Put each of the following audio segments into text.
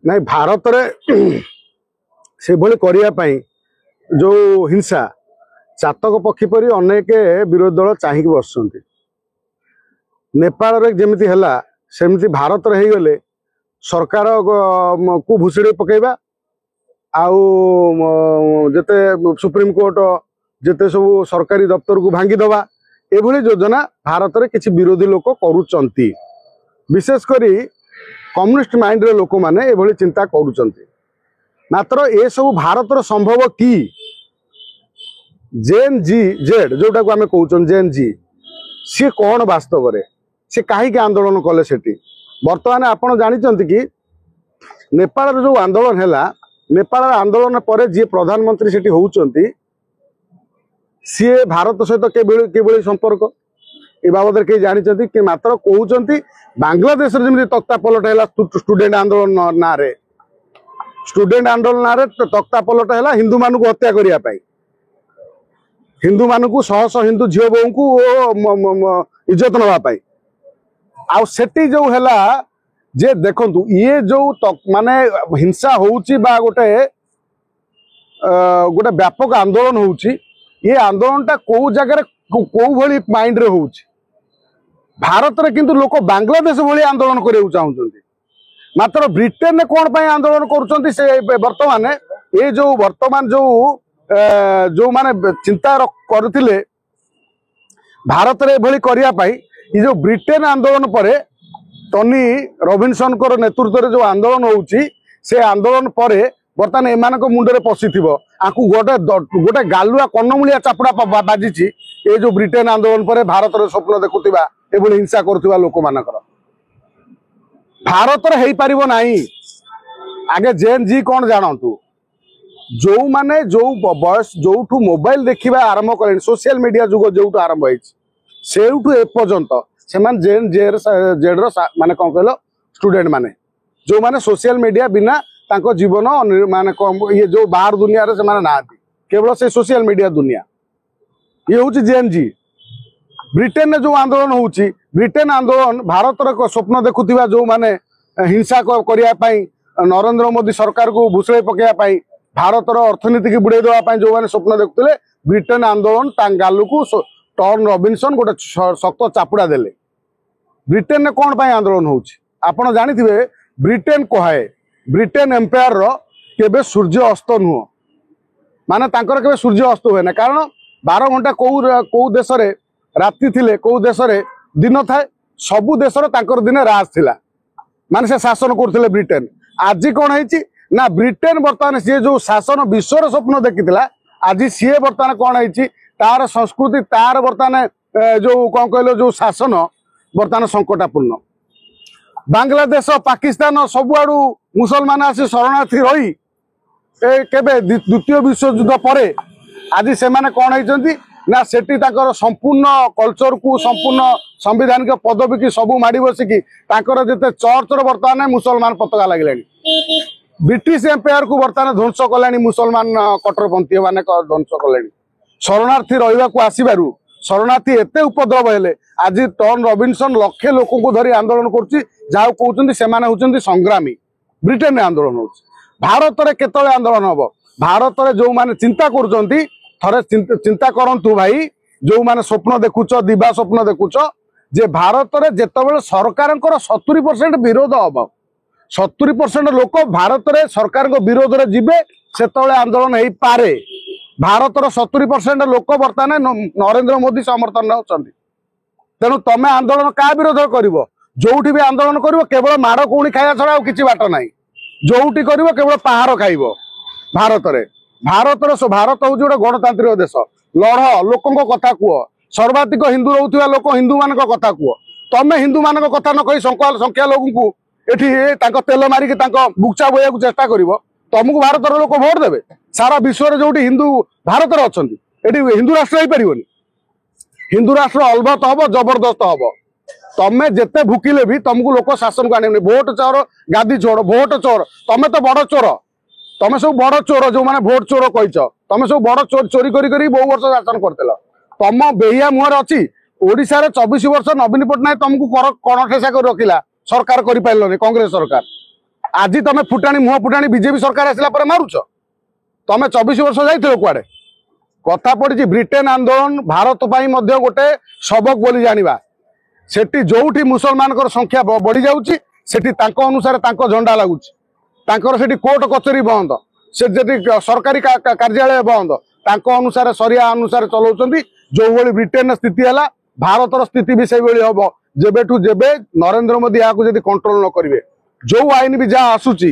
ନାଇଁ ଭାରତରେ ସେଭଳି କରିବା ପାଇଁ जो हिंसा चातक पक्षी परी अनेक विरोधी दल चाहिए बसुँच नेपाल जमी है सेमती भारत हो गले सरकार को भुसुड़ी पकेबा आते सुप्रीम कोर्ट जिते सब सरकारी दफ्तर को भांगीदवा एभली योजना भारत में किसी विरोधी लोक करुँच विशेषकर कम्युनिस्ट माइंड लोक मैंने एभली चिंता करुँच मात्र ए सब भारत संभव कि जेन जी जेड जोटा को आम कहूँ जेन जी सी कौन वास्तव में सी कहीं आंदोलन कले से बर्तमान आपड़ जानते कि नेपाल जो आंदोलन है नेपाल आंदोलन पर जी प्रधानमंत्री से होती सी भारत सहित के संपर्क ए बाबद कई जानते कि मात्र कहते बांग्लादेश जमी तख्ता पलट है स्टूडेंट आंदोलन ना स्टूडेंट आंदोलन ना तख्ता पलट है हिंदू मान को हत्या करने हिंदू मान को शह शह हिंदू झील बो को इज्जत नापी आठी जो है जे देखु ये जो माने हिंसा होउची बा गोटे गोटे व्यापक आंदोलन होउची ये आंदोलन टा को जगह कौ भली माइंड रे होउची भारत रे किंतु लोक बांग्लादेश भली आंदोलन करियो चाहुचंती मात्र ब्रिटेन ने कोन पय आंदोलन करूचंती से वर्तमान ये जो वर्तमान जो माने चिंता करथिले भारत रे भली करिया पई ये जो ब्रिटेन आंदोलन पर टनी रॉबिन्सन को नेतृत्व में जो आंदोलन होउची से आंदोलन पर बर्तमान एमान मुंडे पशि आपको गोटे गोटे गालुआ कन्नमूलिया चापुड़ा बाजी ये जो ब्रिटेन आंदोलन पर भारत स्वप्न देखुवा एभली हिंसा करुवा लोक मानकर भारत हो पार ना आगे जेन जी कौन जानतु जो माने जो बयस जो मोबाइल देखा आरंभ कले सोशल मीडिया जुग जो आरंभ हो एपर्यंत से जेन जेड्र माने कौन कहल स्टूडेंट माने जो माने सोशल मीडिया बिना तांको जीवन माने ये जो बाहर दुनिया रे से माने ना केवल से सोशल मीडिया दुनिया ये हूँ जेन जी ब्रिटेन में जो आंदोलन होउची ब्रिटेन आंदोलन भारत स्वप्न देखुवा जो माने हिंसा करने नरेंद्र मोदी सरकार को भुसुड़ी पकड़ाई भारत अर्थनीति की बुड़े देवाई जो मैंने स्वप्न देखुले ब्रिटेन आंदोलन गालू को टर्न रॉबिन्सन गोटे शक्त चापुड़ा देले ब्रिटेन में कौन पाई आंदोलन होउची आपण जानिथिबे ब्रिटेन कहे ब्रिटेन एम्पायर रो केबे सूर्य अस्त नुह माने तांकर केबे सूर्य अस्त हुए ना कारण 12 घंटा कौ देश रे राति थिले कौ देश रे दिन थाए सबु देश रो तांकर दिन राज थिला माने से शासन करथिले ब्रिटेन आज कौन है ना ब्रिटेन बर्तमान सी जो शासन विश्वर स्वप्न देखी आज सी बर्तमान कौन है तार संस्कृति तार बर्तमान जो कौन कहल जो शासन बर्तमान संकटापूर्ण बांग्लादेश पाकिस्तान सबुआड़ू मुसलमान आसी शरणार्थी रही केबे द्वितीय विश्वयुद्ध पर आज से कौन है ना सेठी ताकर संपूर्ण कल्चर को संपूर्ण संविधानिक पदवी की सबू माड़ी बसिकी जिते चर्च बर्तमान मुसलमान पताका लगे ब्रिटिश एम्पायर को बर्तमान ध्वंस कले मुसलमान कट्टरपंथी मैंने ध्वंस कले शरणार्थी रहा आसबारू शरणार्थी एत उपद्रव हेले आज टर्न रॉबिन्सन लक्षे लोक को धरी आंदोलन कर संग्रामी ब्रिटेन आंदोलन हो भारत में केतले आंदोलन हम भारत में जो मैंने चिंता कर थरे चिंता करंतु भाई जो मैंने स्वप्न देखुच दिवा स्वप्न देखुच जे भारत में जितेबाला सरकार 70% विरोध हम 70% लोक भारत में सरकार विरोध में जीवे से आंदोलन हो पारे भारत 70% लोक बर्तमान नरेंद्र मोदी समर्थन होती तेणु तमें आंदोलन क्या विरोध कर जो भी आंदोलन कर केवल माड़ कौड़ी खाया छड़ा किसी बाट ना जोटी कर केवल पहाड़ खाइब भारत में भारत हूँ गोटे गणतांत्रिक देश लड़ लोक कथा कह सर्वाधिक हिंदू रोवा लोक हिंदू मान कथा कह तमें हिंदू मान कथा न कही संख्या लोगों को तेल मारिक बुक्चा बोया चेष्टा कर तुमको भारत लोक भोट देवे सारा विश्व जो हिंदू भारत में अच्छा हिंदू राष्ट्र हो पार हिंदू राष्ट्र अलबत हम जबरदस्त हम तमें जिते भुकिले भी तुमको लोक शासन को आने भोट चोर गादी चोर भोट चोर तमें तो बड़ चोर तमें सब बड़ चोर जो मैंने भोट चोर कह तमें सब बड़ चोरी करी बहु वर्ष शासन करते तुम बेहिया मुहर अच्छी ओडिशा रे 24 वर्ष नवीन पट्टनायक तुमको कण ठेसा कर रखिला सरकार कर पारे कांग्रेस सरकार आज तुम फुटाणी मुह फुटाणी बीजेपी सरकार आसला पर मारुच तुम 24 वर्ष जाइए कुआडे कथा पड़ी ब्रिटेन आंदोलन भारत पाई मध्य गोटे सबक बोली जानिबा सेठी जोठी मुसलमान संख्या बढ़ी जाउची सेठी तांको अनुसार तांको झंडा लगुच तांकर सेठी कोर्ट कचेरी बंद से सरकारी कार्यालय बंद तांको अनुसार सरिया अनुसार चलाउछंती जो भली ब्रिटेन स्थिति है भारतर स्थिति भी से हम जेबेठू जेबे नरेंद्र मोदी यहाँ को कंट्रोल न करेंगे जो आईन भी जहाँ आसूची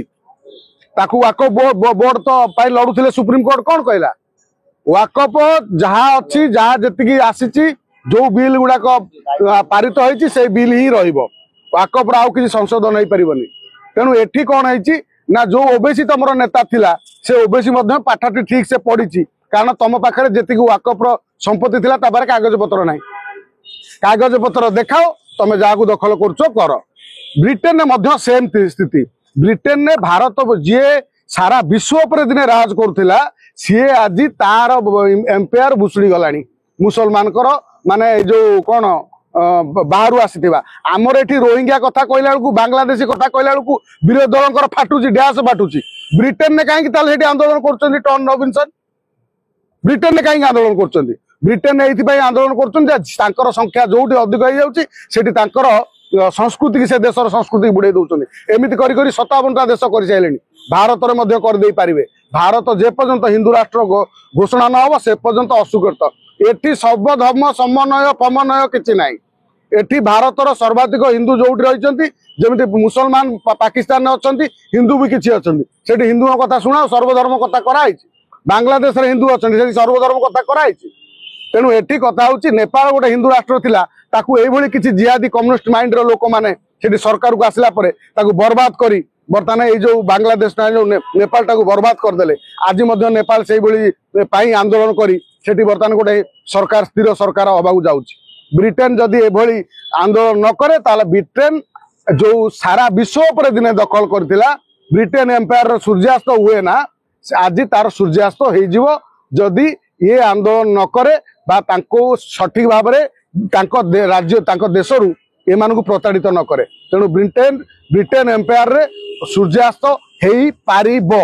वाकफ बोर्ड तो पाई लड़ुले सुप्रीम कोर्ट कौन कहला वाकफ जहाँ अच्छी जहाँ जी आसी जो बिल गुड़ाक पारित होती से बिल ही वाकफ आउ किसी संशोधन हो पारनि तेणु एठी कौन है ना जो ओबीसी तुम नेता थिला से ओबीसी पाठटी ठीक से पढ़ी कारण तुम पाखे जी वाकफ संपत्ति थिला तापर कागज पत्र ना कागज पत्र देखाओ तुम जहाँ दखल कर ब्रिटेन में सेम स्थिति ब्रिटेन ने भारत जी सारा विश्व पर दिन राज करुला सी आज तार एम्पायर भुशुड़ी गलानी मुसलमान माने जो कौन बाहर आसी आमर ये रोहिंग्या कथा कहला बांग्लादेशी कथा कहला विरोधी दल फाटुची डैश फाटुची ब्रिटेन ने कहीं आंदोलन कर टर्न रबिन्सन ब्रिटेन ने कहीं आंदोलन कर ब्रिटेन ये आंदोलन कर संख्या जो अधिक हो जाती संस्कृति की से देशर संस्कृति बुड़े दौरान एमती कर 57टा देश कर सारे भारत में करदे पारे भारत जे पर्यंत हिंदू राष्ट्र घोषणा न हो से पर्यंत अस्वीकृत एटी सर्वधर्म समन्वय पमन्वय किसी ना एटी भारतर सर्वाधिक हिंदू जो रही जमी मुसलमान पाकिस्तान अच्छा हिंदू भी किसी अच्छा से हिंदू कथा शुणा सर्वधर्म कथा कराई बांग्लादेश हिंदू अच्छा सर्वधर्म कथा कराई तेणु एटी कथा हूँ नेपाल गोटे हिंदू राष्ट्र थिला ताकू एभली किसी जिहादी कम्युनिस्ट माइंड लोक मैंने सरकार को आसला बर्बाद करी बर्तमान ये जो बांग्लादेश नेपाल टाक बर्बाद करदे आज नेपाल से आंदोलन करी सेठी बर्तमान गोटे सरकार स्थिर सरकार हवा जाऊँगी ब्रिटेन जदि एभली आंदोलन न करे ताले ब्रिटेन जो सारा विश्व पर दिने दखल करथिला ब्रिटेन एम्पायर सूर्यास्त हुए ना आज तार सूर्यास्त हो जदि ये आंदोलन न करे बा तांको सठिक भाव में राज्य देशरू एमान को प्रताड़ित न करे तेणु ब्रिटेन एम्पायर रे सूर्यास्त हो पारिबो।